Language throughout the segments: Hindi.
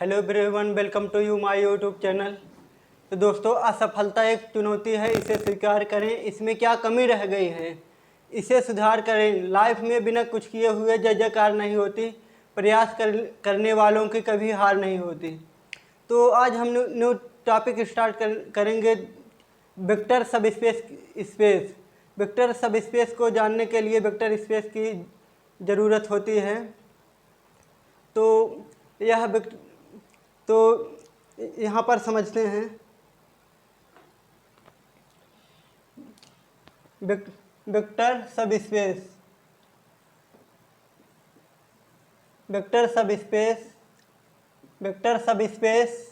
Hello everyone, welcome to you my YouTube channel. तो दोस्तों, असफलता एक चुनौती है, इसे स्वीकार करें। इसमें क्या कमी रह गई है, इसे सुधार करें। लाइफ में बिना कुछ किए हुए जय जयकार नहीं होती, प्रयास करने वालों की कभी हार नहीं होती। तो आज हम न्यू टॉपिक स्टार्ट करेंगे, वेक्टर सब स्पेस। वेक्टर सब स्पेस को जानने के लिए वेक्टर स्पेस की ज़रूरत होती है। तो यह तो यहाँ पर समझते हैं वेक्टर सब स्पेस। वेक्टर सब स्पेस वेक्टर सब स्पेस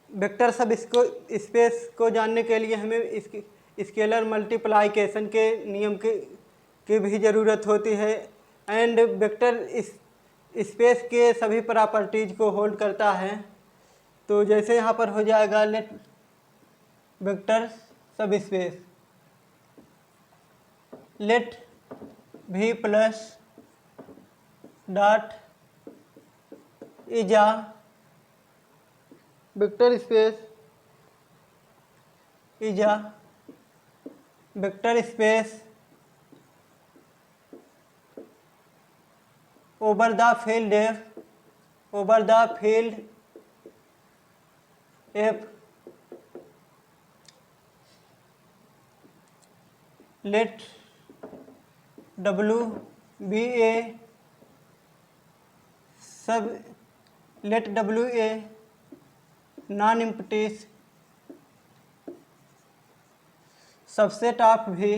वेक्टर सब स्पेस को जानने के लिए हमें इसकी स्केलर मल्टीप्लाइकेशन के नियम की भी ज़रूरत होती है। एंड वेक्टर स्पेस के सभी प्रॉपर्टीज को होल्ड करता है। तो जैसे यहाँ पर हो जाएगा, लेट वेक्टर सब space let v plus dot is a vector space is a vector space over the field F let W be a non-empty subset of V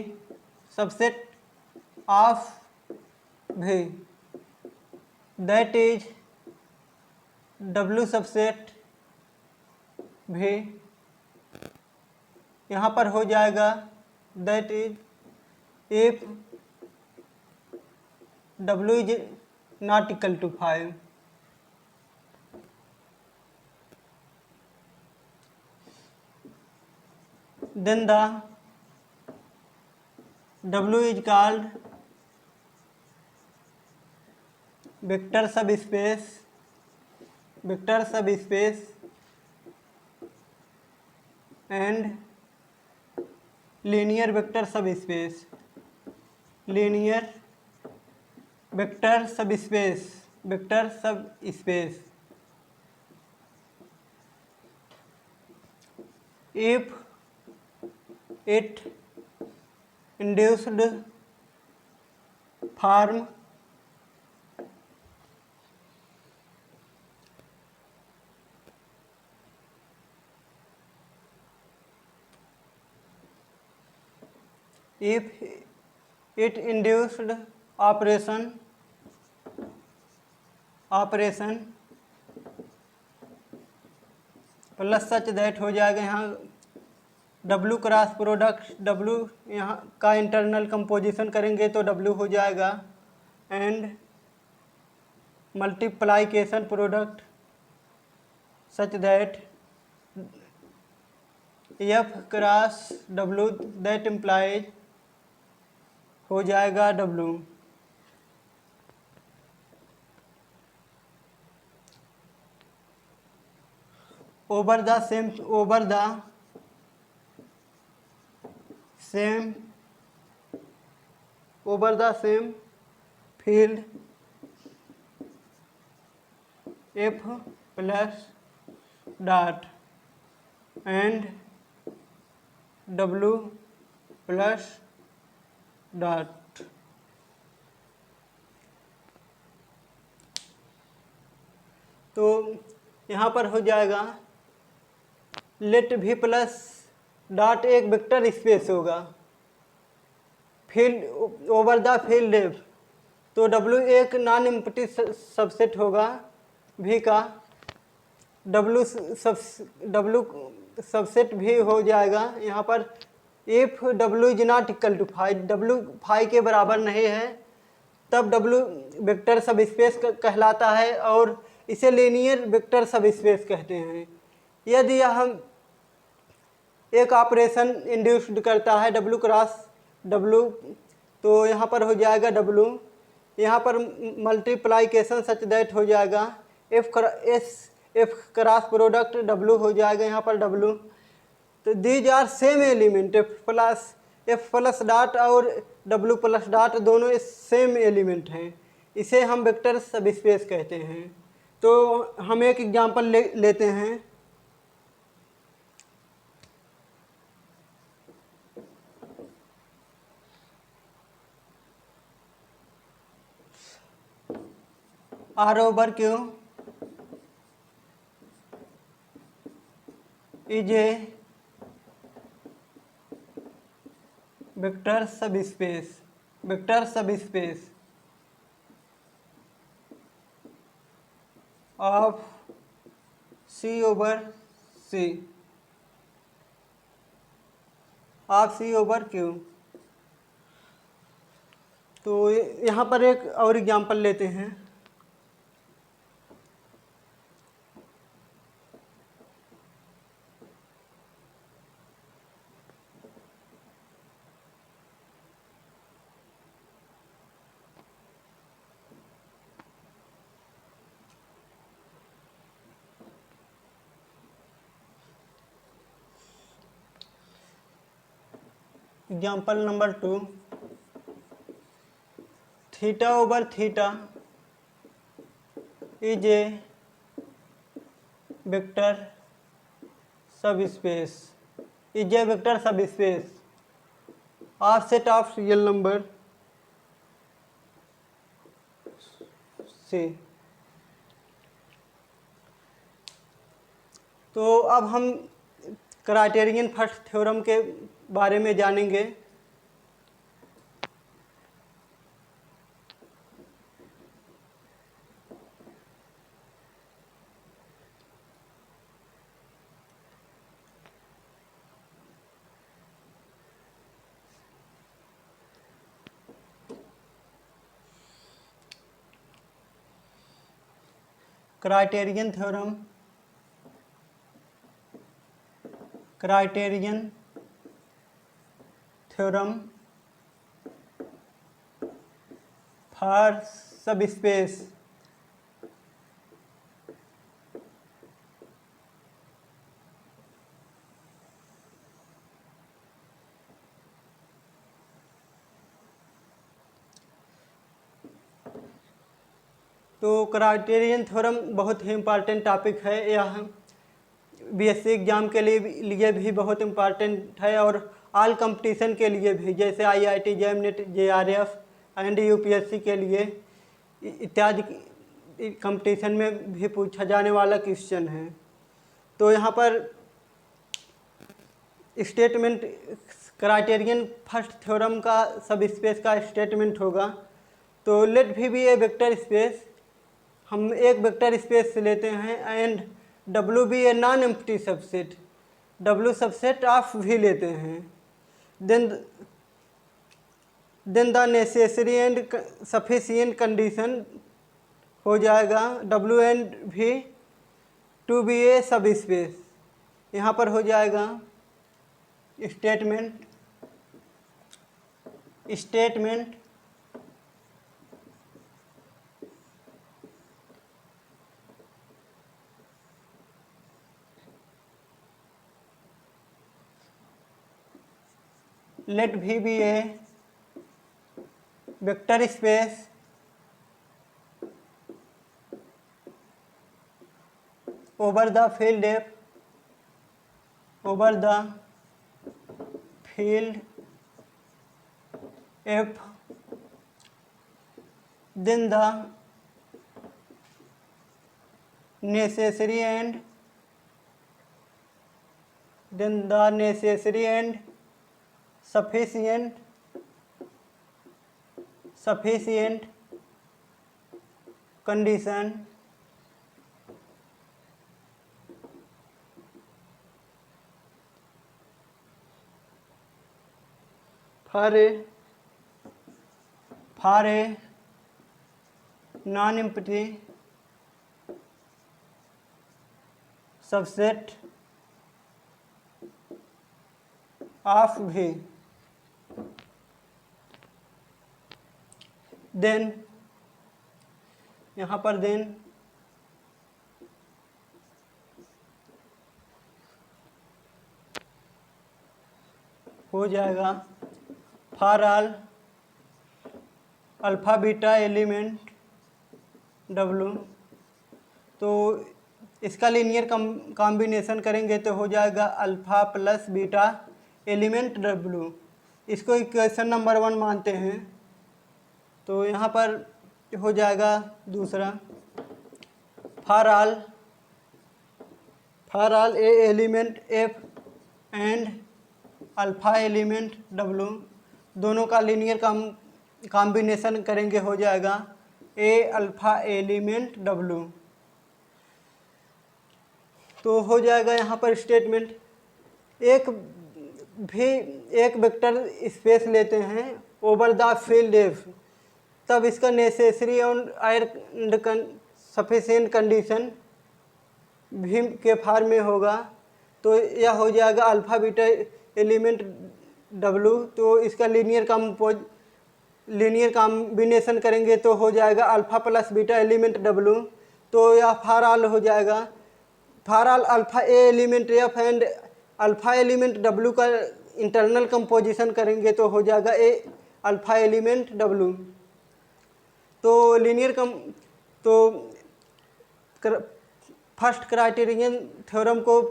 that is W subset V। यहाँ पर हो जाएगा that is if W is not equal to 5। then the W is called vector सब स्पेस एंड लीनियर वेक्टर सब space if it induced form if it induced operation plus such that हो जाएगा। यहाँ W क्रॉस प्रोडक्ट, W यहाँ का इंटरनल कंपोजिशन करेंगे तो W हो जाएगा। And multiplication product such that F cross W that implies हो जाएगा W। Over the same field F plus dot and W plus dot. तो यहाँ पर हो जाएगा लेट V प्लस डॉट एक वेक्टर स्पेस होगा field over the field F। तो W एक नॉन एम्प्टी सबसेट होगा V का। W सबसेट भी हो जाएगा। यहाँ पर if W is not equal to 5, W 5 के बराबर नहीं है, तब W वेक्टर सब स्पेस कहलाता है और इसे लीनियर वेक्टर सब स्पेस कहते हैं। यदि हम एक ऑपरेशन इंड्यूस्ड करता है W क्रॉस W, तो यहाँ पर हो जाएगा W। यहाँ पर मल्टीप्लाइकेशन सच दैट हो जाएगा F क्रॉस प्रोडक्ट W हो जाएगा यहाँ पर W। तो these are same element, F plus dot और W प्लस डॉट दोनों सेम एलिमेंट हैं, इसे हम वेक्टर सब स्पेस कहते हैं। तो हम एक एग्जांपल लेते हैं। R over Q is a vector subspace of C over Q। तो यहाँ पर एक और एग्जांपल लेते हैं। Example number 2, theta over theta is a vector सब space of set of real number C। तो अब हम क्राइटेरियन फर्स्ट थ्योरम के बारे में जानेंगे। Criterion theorem for subspace. तो क्राइटेरियन थ्योरम बहुत ही इम्पॉर्टेंट टॉपिक है, यह बीएससी एग्ज़ाम के लिए भी बहुत इम्पॉर्टेंट है और ऑल कंपटीशन के लिए भी, जैसे IIT JEM NET JRF and UPSC के लिए इत्यादि कंपटीशन में भी पूछा जाने वाला क्वेश्चन है। तो यहाँ पर स्टेटमेंट क्राइटेरियन फर्स्ट थ्योरम का सब स्पेस का स्टेटमेंट होगा। तो लेट भी बी ए वेक्टर स्पेस, हम एक वेक्टर स्पेस से लेते हैं, and W be a non empty subset, W subset of भी लेते हैं। Then the necessary and sufficient condition हो जाएगा W एंड भी टू बी ए सब स्पेस। यहाँ पर हो जाएगा statement let V be a vector space over the field F, then the necessary and sufficient condition for a non-empty subset of भी, देन यहाँ पर देन हो जाएगा for all alpha beta element W. तो इसका लीनियर कॉम्बिनेशन करेंगे तो हो जाएगा alpha plus beta element W. इसको इक्वेशन नंबर 1 मानते हैं। तो यहाँ पर हो जाएगा दूसरा for all A element F and alpha element W, दोनों का लीनियर कॉम्बिनेशन करेंगे हो जाएगा ए अल्फ़ा एलिमेंट डब्लू। तो हो जाएगा यहाँ पर स्टेटमेंट एक वेक्टर स्पेस लेते हैं ओवर द फील्ड एफ, तब इसका नेसेसरी एंड सफिशिएंट कंडीशन भी के फॉर्म में होगा। तो यह हो जाएगा अल्फ़ा बीटा एलिमेंट डब्लू। तो इसका लीनियर कॉम्बिनेशन करेंगे तो हो जाएगा alpha plus beta element W. तो यह फॉर ऑल हो जाएगा for all alpha A element F and alpha element W का इंटरनल कंपोजिशन करेंगे तो हो जाएगा ए अल्फ़ा एलिमेंट डब्लू। तो फर्स्ट क्राइटेरियन थ्योरम को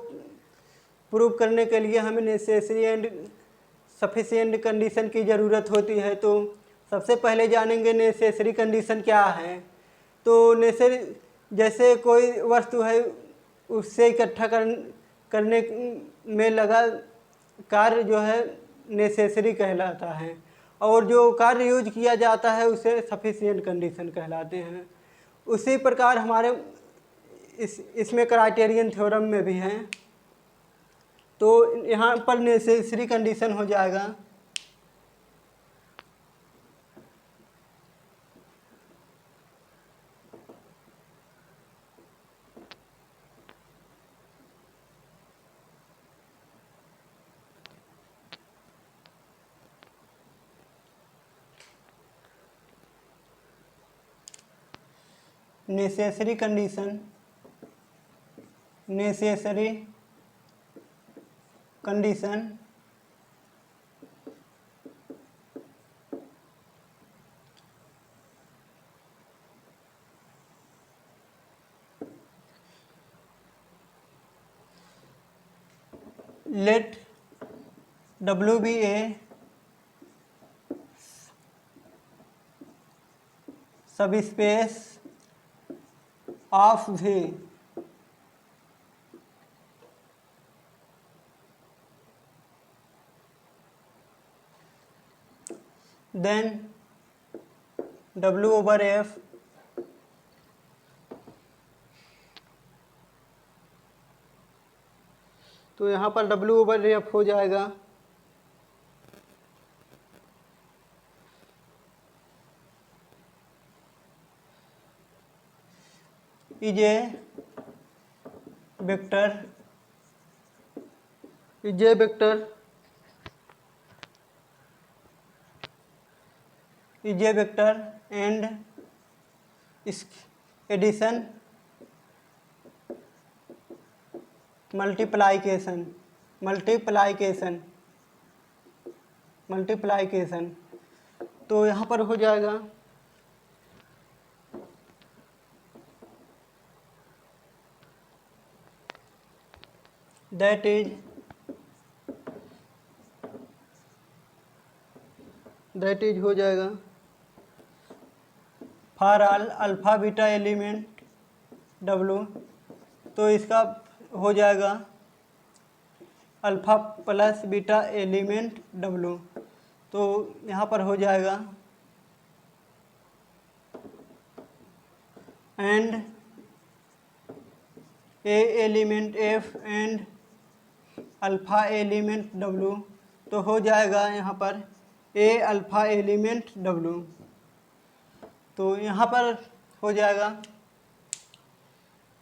प्रूव करने के लिए हमें नेसेसरी एंड सफिशिएंट कंडीशन की ज़रूरत होती है। तो सबसे पहले जानेंगे नेसेसरी कंडीशन क्या है। तो जैसे कोई वस्तु है उससे इकट्ठा करने में लगा कार्य जो है नेसेसरी कहलाता है, और जो कार्य यूज किया जाता है उसे सफिशिएंट कंडीशन कहलाते हैं। उसी प्रकार हमारे इसमें क्राइटेरियन थ्योरम में भी हैं। तो यहाँ पर नेसेसरी कंडीशन हो जाएगा necessary condition let W be a subspace of V, then W over F तो यहाँ पर W ओवर एफ हो जाएगा is a vector and addition multiplication. तो यहाँ पर हो जाएगा दैट इज हो जाएगा for all alpha beta element W. तो इसका हो जाएगा alpha plus beta element W. तो यहाँ पर हो जाएगा and a element F and alpha element W. तो हो जाएगा यहाँ पर ए अल्फ़ा एलिमेंट डब्लू। तो यहाँ पर हो जाएगा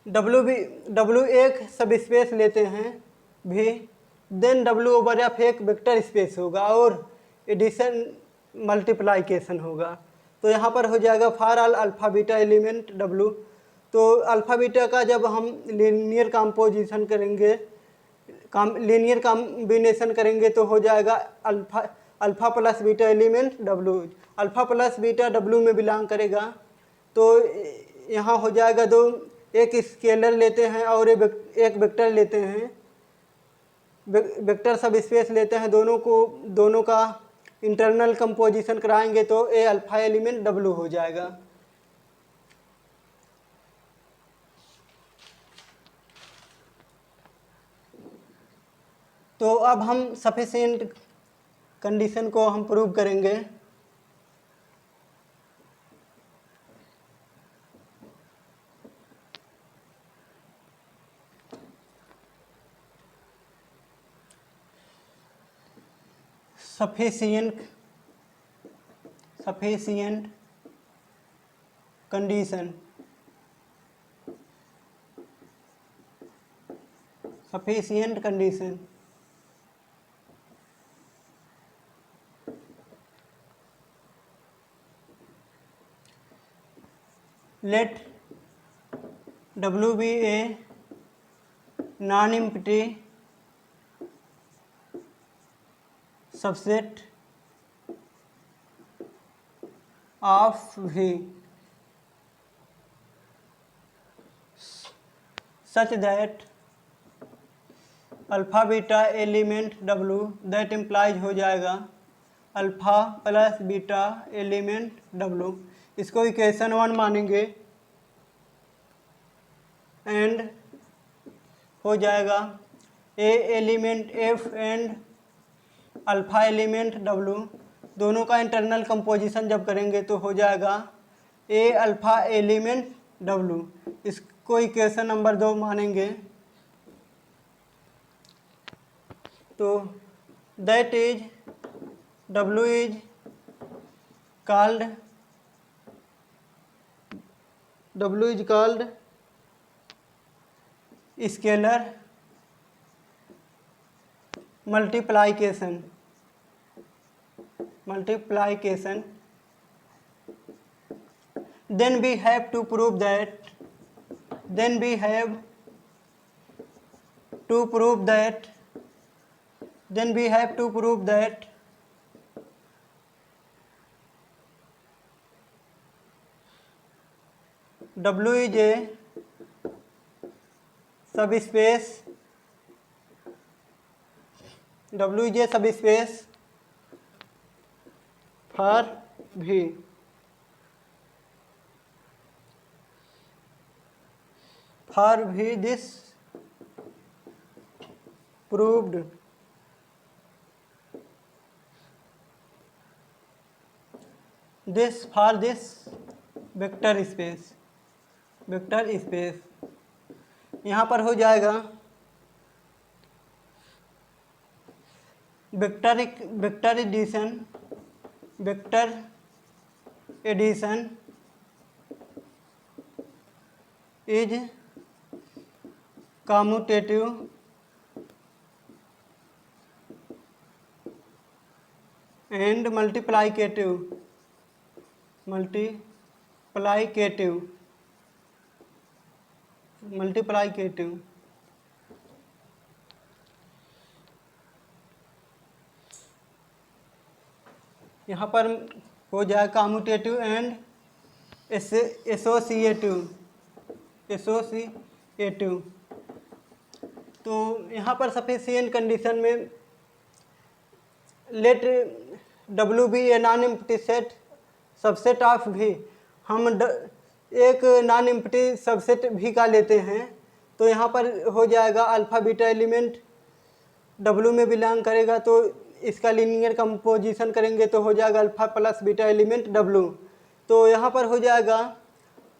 W एक सब स्पेस लेते हैं भी देन W ओवर एफ एक वेक्टर स्पेस होगा और एडिशन मल्टीप्लाइकेशन होगा। तो यहाँ पर हो जाएगा for all alpha beta element W। तो अल्फ़ा बीटा का जब हम लीनियर कॉम्पोजिशन करेंगे, लीनियर कॉम्बिनेशन करेंगे तो हो जाएगा alpha plus beta element W। Alpha plus beta W में बिलोंग करेगा। तो यहाँ हो जाएगा दो, एक स्केलर लेते हैं और एक वेक्टर लेते हैं, वेक्टर सब स्पेस लेते हैं, दोनों का इंटरनल कंपोजिशन कराएंगे तो ए अल्फ़ा एलिमेंट W हो जाएगा। तो अब हम सफिशिएंट कंडीशन को हम प्रूव करेंगे। Sufficient condition, sufficient condition let W be a non-empty subset of V such that alpha beta element W that implies हो जाएगा alpha plus beta element W। इसको इक्वेशन 1 मानेंगे एंड हो जाएगा a element F and alpha element W, दोनों का इंटरनल कंपोजिशन जब करेंगे तो हो जाएगा ए अल्फ़ा एलिमेंट W। इसको इक्वेशन नंबर 2 मानेंगे। तो that is W is called scalar multiplication. Then we have to prove that W is a subspace for V. This proved for this vector space यहाँ पर हो जाएगा vector addition is commutative and multiplicative. यहाँ पर हो जाए कम्यूटेटिव एंड एसोसिएटिव। तो यहाँ पर सफिशिएंट कंडीशन में let W be a non empty subset of V। हम एक नॉन एम्प्टी सबसेट V का लेते हैं तो यहाँ पर हो जाएगा अल्फ़ा बीटा एलिमेंट W में बिलोंग करेगा, तो इसका लीनियर कंपोजिशन करेंगे तो हो जाएगा alpha plus beta element W। तो यहाँ पर हो जाएगा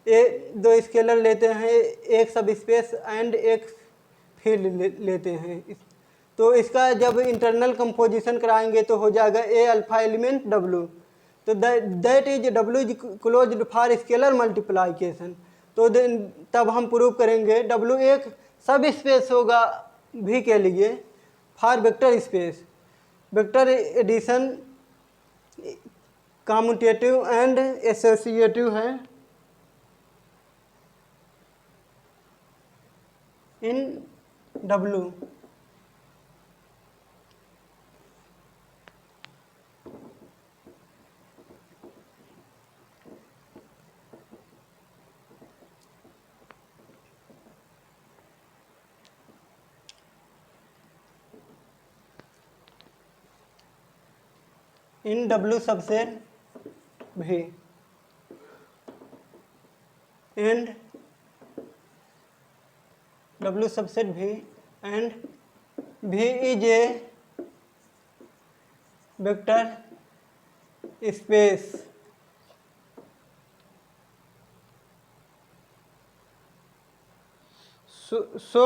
दो स्केलर लेते हैं, एक सब स्पेस एंड एक फील्ड लेते हैं, तो इसका जब इंटरनल कंपोजिशन कराएंगे तो हो जाएगा ए अल्फ़ा एलिमेंट W। तो that is W is closed for scalar multiplication. तो तब हम प्रूव करेंगे W एक सब स्पेस होगा V के लिए, for vector space. Vector addition commutative and associative है in W। In W subset V and W subset V and V is a vector space so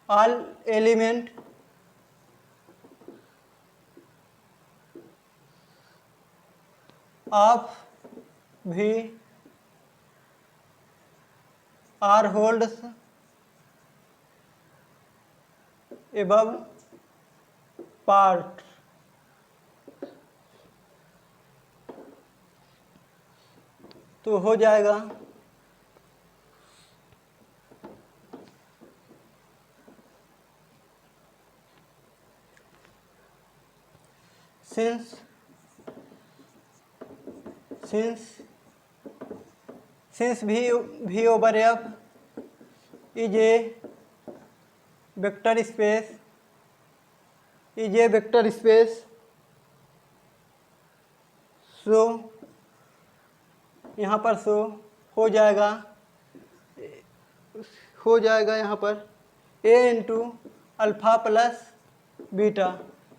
all element of V are holds above part। तो हो जाएगा since V over F is a vector space so यहाँ पर हो जाएगा यहाँ पर A into alpha plus beta.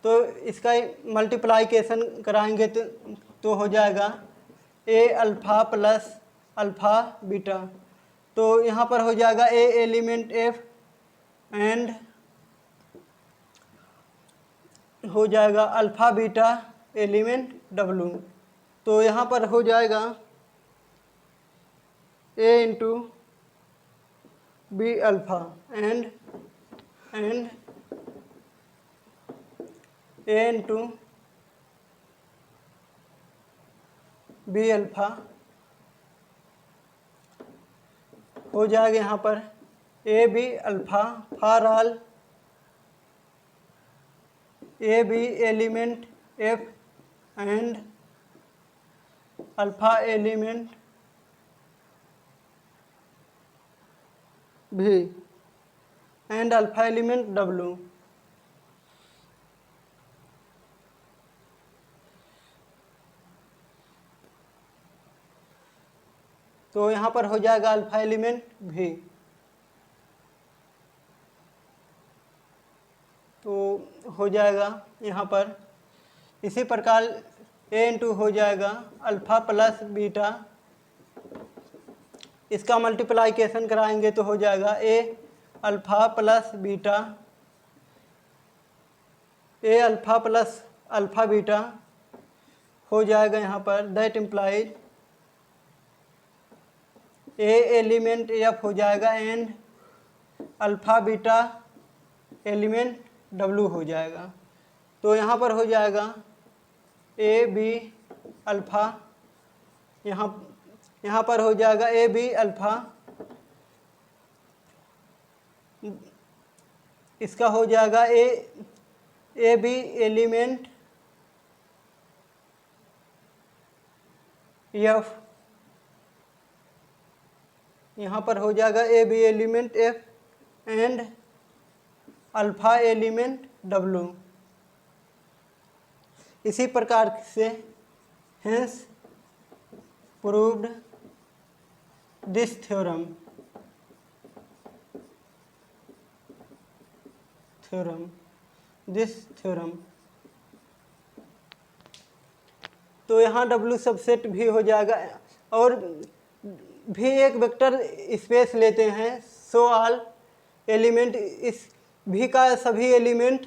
तो इसका मल्टीप्लाइकेशन कराएंगे तो हो जाएगा A alpha plus alpha beta. तो यहाँ पर हो जाएगा A एलिमेंट F एंड हो जाएगा अल्फ़ा बीटा एलिमेंट W। तो यहाँ पर हो जाएगा A into B alpha and A into B alpha हो जाएगा यहाँ पर A B alpha for all A B element F and alpha element भी एंड अल्फ़ा एलिमेंट W। तो यहाँ पर हो जाएगा अल्फ़ा एलिमेंट भी। तो हो जाएगा यहाँ पर इसी प्रकार A इंटू हो जाएगा अल्फ़ा प्लस बीटा। इसका मल्टीप्लाइकेशन कराएंगे तो हो जाएगा A alpha plus beta A alpha plus alpha beta हो जाएगा यहाँ पर that implies A element F हो जाएगा and alpha beta element W हो जाएगा। तो यहाँ पर हो जाएगा A B अल्फ़ा यहाँ पर हो जाएगा A B अल्फ़ा इसका हो जाएगा A B एलिमेंट F यहाँ पर हो जाएगा A B element F and alpha element W। इसी प्रकार से हेंस प्रूव्ड दिस थ्योरम तो यहाँ W सबसेट भी हो जाएगा और भी एक वेक्टर स्पेस लेते हैं सो ऑल एलिमेंट इस भी का सभी एलिमेंट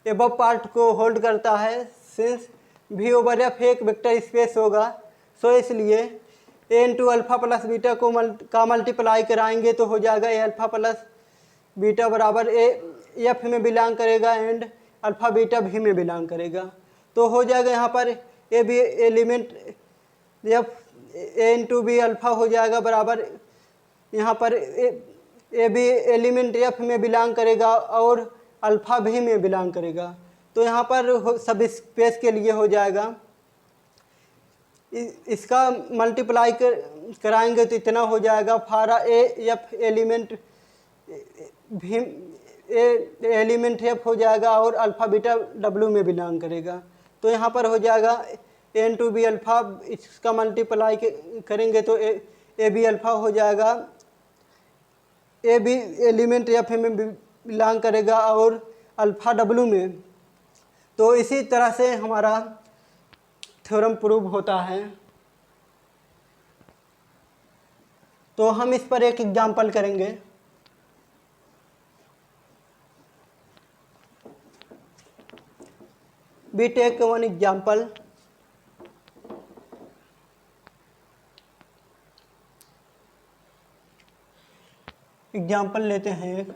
एबव पार्ट को होल्ड करता है। सिंस भी ओवर एफ एक वेक्टर स्पेस होगा सो इसलिए A into alpha plus beta का मल्टीप्लाई कराएंगे तो हो जाएगा ए अल्फ़ा प्लस बीटा बराबर ए एफ में बिलोंग करेगा एंड अल्फ़ा बीटा भी में बिलोंग करेगा। तो हो जाएगा यहाँ पर A B element F A into B alpha हो जाएगा बराबर यहाँ पर ए बी एलिमेंट एफ में बिलोंग करेगा और अल्फ़ा भी में बिलोंग करेगा। तो यहाँ पर सब स्पेस के लिए हो जाएगा, इसका मल्टीप्लाई कराएंगे तो इतना हो जाएगा फारा ए एफ एलिमेंट भी एलिमेंट एफ हो जाएगा और अल्फ़ा बीटा डब्ल्यू में बिलोंग करेगा। तो यहाँ पर हो जाएगा एन टू बी अल्फ़ा, इसका मल्टीप्लाई करेंगे तो ए बी अल्फ़ा हो जाएगा, ए बी एलिमेंट एफ में बिलोंग करेगा और अल्फ़ा डब्ल्यू में। तो इसी तरह से हमारा थ्योरम प्रूव होता है। तो हम इस पर एक एग्जांपल करेंगे। We take one example. Example लेते हैं एक,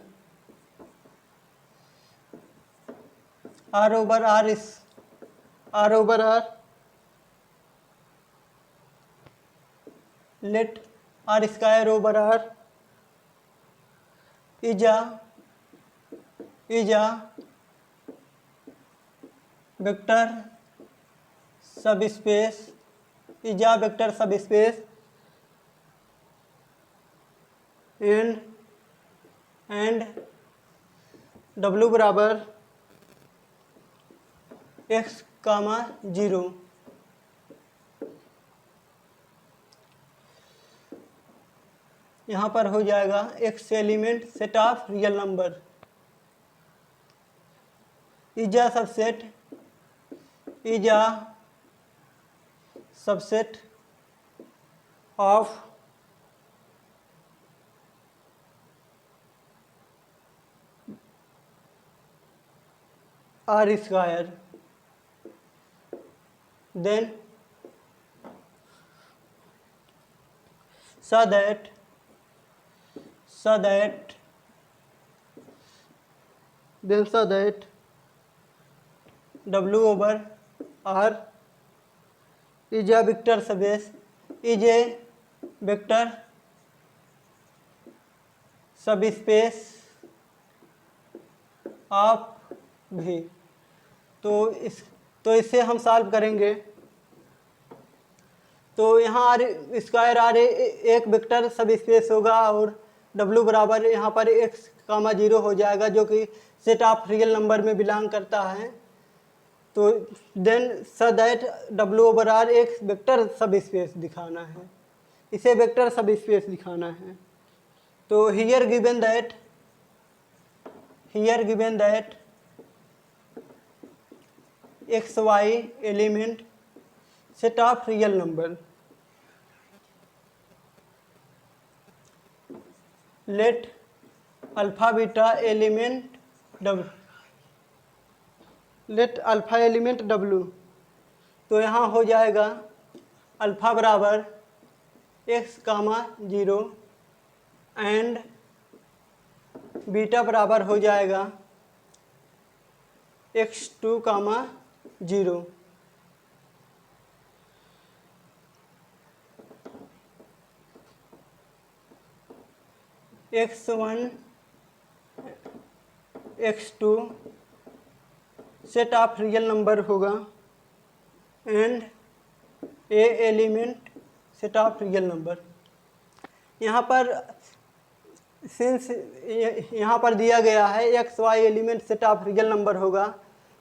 R over R is R over R let R square over R is a vector सब स्पेस इज a वेक्टर सब स्पेस एंड W बराबर x, 0। यहाँ पर हो जाएगा x element set of real number is a subset of R square, then so that W over R is a vector space, is a vector subspace of V। तो इससे हम सॉल्व करेंगे। तो यहाँ आर स्क्वायर आर एक वेक्टर सब स्पेस होगा और W बराबर यहाँ पर x, 0 हो जाएगा जो कि सेट ऑफ रियल नंबर में बिलोंग करता है। तो then so that W over R एक वेक्टर सब स्पेस दिखाना है, इसे वेक्टर सब स्पेस दिखाना है। तो here given that X Y element set of real number, let alpha beta element W। तो यहाँ हो जाएगा अल्फा बराबर x, 0 एंड बीटा बराबर हो जाएगा x2, 0। x1 x2 set of real number होगा and a element set of real number. यहाँ पर सिंस यहाँ पर दिया गया है x Y element set of real number होगा,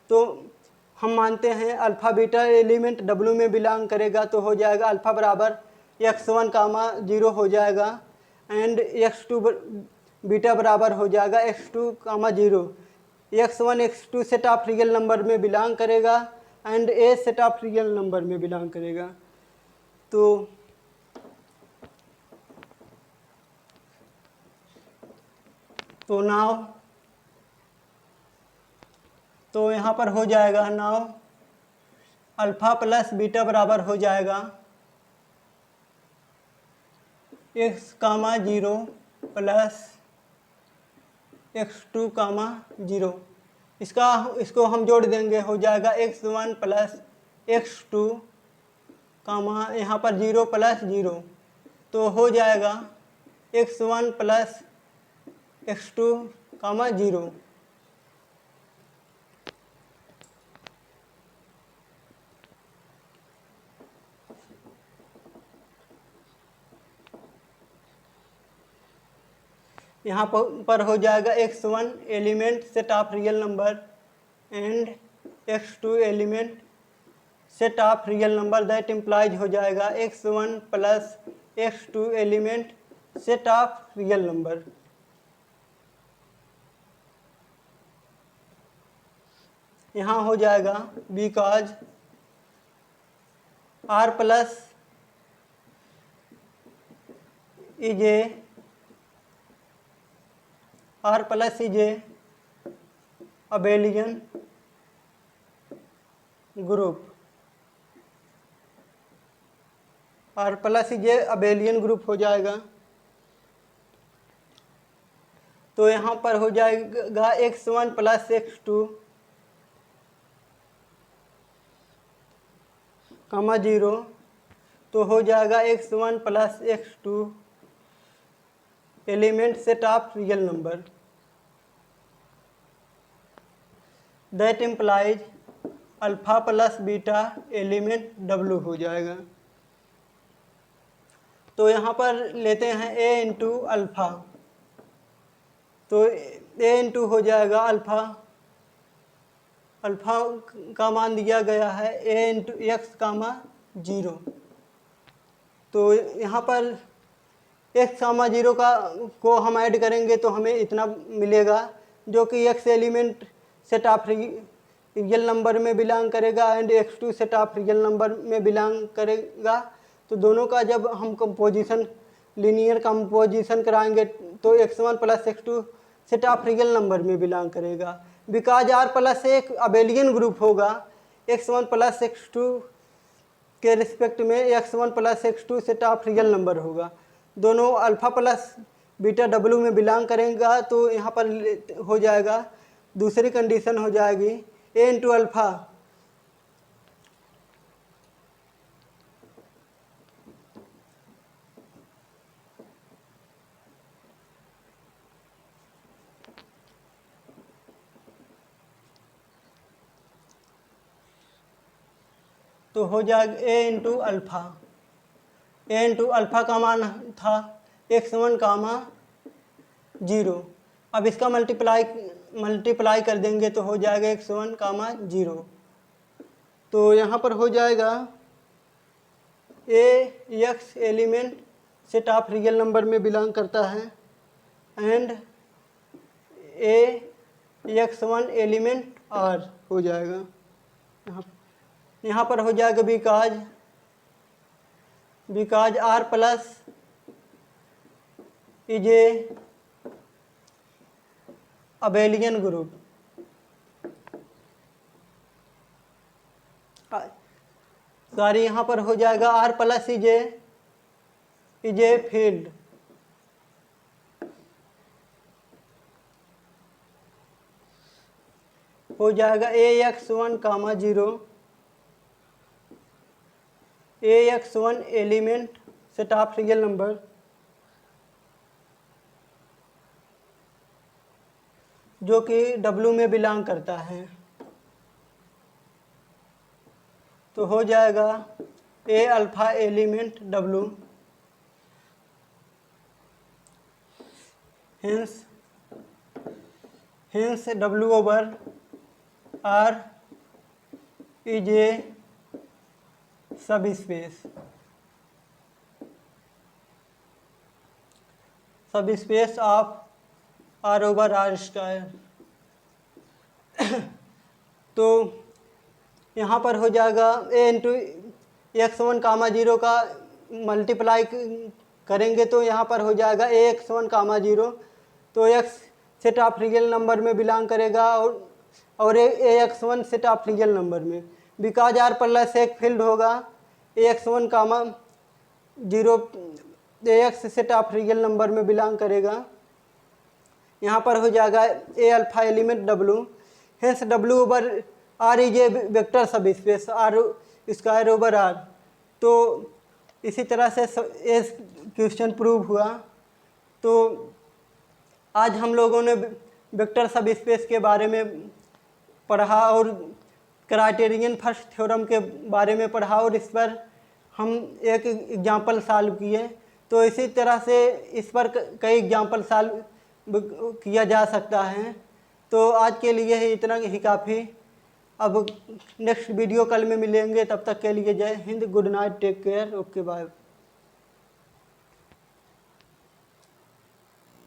तो हम मानते हैं अल्फ़ा बीटा एलिमेंट W में बिलोंग करेगा। तो हो जाएगा अल्फ़ा बराबर x1, 0 हो जाएगा एंड x2 बीटा बराबर हो जाएगा x2, 0। x1 x2 set of real number में बिलोंग करेगा and A set of real number में बिलोंग करेगा। तो नाउ तो यहाँ पर हो जाएगा नाउ अल्फ़ा प्लस बीटा बराबर हो जाएगा x, 0 प्लस x2 कामा 0। इसको हम जोड़ देंगे, हो जाएगा x1 प्लस x2 कामा यहाँ पर 0 प्लस 0, तो हो जाएगा x1 प्लस x2 कामा 0। यहाँ पर हो जाएगा x1 element set of real number and x2 element set of real number, that implies हो जाएगा x1 plus x2 element set of real number. यहाँ हो जाएगा because r plus is a abelian group, r plus is a abelian group हो जाएगा। तो यहाँ पर हो जाएगा x1 प्लस x2 कामा 0, तो हो जाएगा x1 plus x2 element set of real number, that implies alpha plus beta element W हो जाएगा। तो यहाँ पर लेते हैं a इंटू अल्फ़ा, तो a इंटू हो जाएगा अल्फ़ा, अल्फ़ा का मान दिया गया है a इंटू एक्स कामा 0। तो यहाँ पर x कामा 0 को हम ऐड करेंगे तो हमें इतना मिलेगा, जो कि x element set of real number में बिलोंग करेगा and x2 set of real number में बिलोंग करेगा। तो दोनों का जब हम कंपोजिशन लीनियर कंपोजिशन कराएंगे तो x1 plus x2 set of real number में बिलोंग करेगा। बिकॉज r प्लस एक अबेलियन ग्रुप होगा, x1 प्लस x2 के रिस्पेक्ट में x1 plus x2 set of real number होगा। दोनों अल्फ़ा प्लस बीटा W में बिलोंग करेगा, तो यहाँ पर हो जाएगा दूसरी कंडीशन हो जाएगी a इंटू अल्फ़ा तो हो जाएगा a into alpha. a into alpha का मान था x1 कामा 0। अब इसका मल्टीप्लाई कर देंगे तो हो जाएगा x1 कामा 0। तो यहाँ पर हो जाएगा a x element set of real number में बिलोंग करता है and a x1 element r हो जाएगा। यहाँ पर हो जाएगा because r plus is a abelian group, sorry यहाँ पर हो जाएगा r plus is a field, हो जाएगा ax1 comma 0, ax1 element set of real number जो कि W में बिलोंग करता है। तो हो जाएगा a alpha element W, hence W over R is a सब space of R over R square. तो यहाँ पर हो जाएगा a इंटू x1 कामा 0 का मल्टीप्लाई करेंगे तो यहाँ पर हो जाएगा ax1 कामा 0, तो x set of real number में बिलोंग करेगा और ax1 set of real number में। बिकॉज r प्लस एक फील्ड होगा ax1 comma 0 ax set of real number में बिलोंग करेगा यहाँ पर हो जाएगा a alpha element W, hence W over R is a vector सब space R square over R. तो इसी तरह से ये क्वेश्चन प्रूव हुआ। तो आज हम लोगों ने वेक्टर सब स्पेस के बारे में पढ़ा और क्राइटेरियन फर्स्ट थ्योरम के बारे में पढ़ा और इस पर हम एक एग्जाम्पल सॉल्व किए। तो इसी तरह से इस पर कई एग्जाम्पल सॉल्व किया जा सकता है। तो आज के लिए इतना ही काफ़ी। अब नेक्स्ट वीडियो कल में मिलेंगे, तब तक के लिए Jai Hind, good night, take care, okay bye.